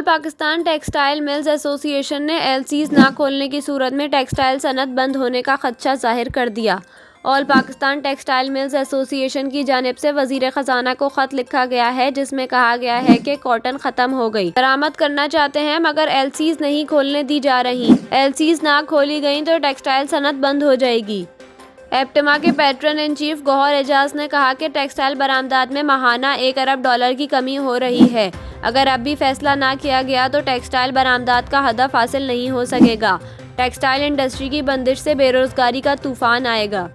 All Pakistan textile mills association ने LCs ना खोलने की सूरत में टेक्सटाइल सनत बंद होने का खदशा जाहिर कर दिया। All Pakistan textile mills association की जानिब से वजीर खजाना को खत लिखा गया है, जिसमें कहा गया है कि कॉटन खत्म हो गई, बरामद करना चाहते हैं मगर एलसीज नहीं खोलने दी जा रही। एलसीज ना खोली गई तो टेक्सटाइल सनत बंद हो जाएगी। एप्टमा के patron in chief Gohar Ejaz ने कहा कि टेक्सटाइल बरामदात में माहाना $1 अरब की कमी हो रही है। अगर अब भी फैसला ना किया गया तो टेक्सटाइल बरामदात का हदफ हासिल नहीं हो सकेगा। टेक्सटाइल इंडस्ट्री की बंदिश से बेरोजगारी का तूफान आएगा।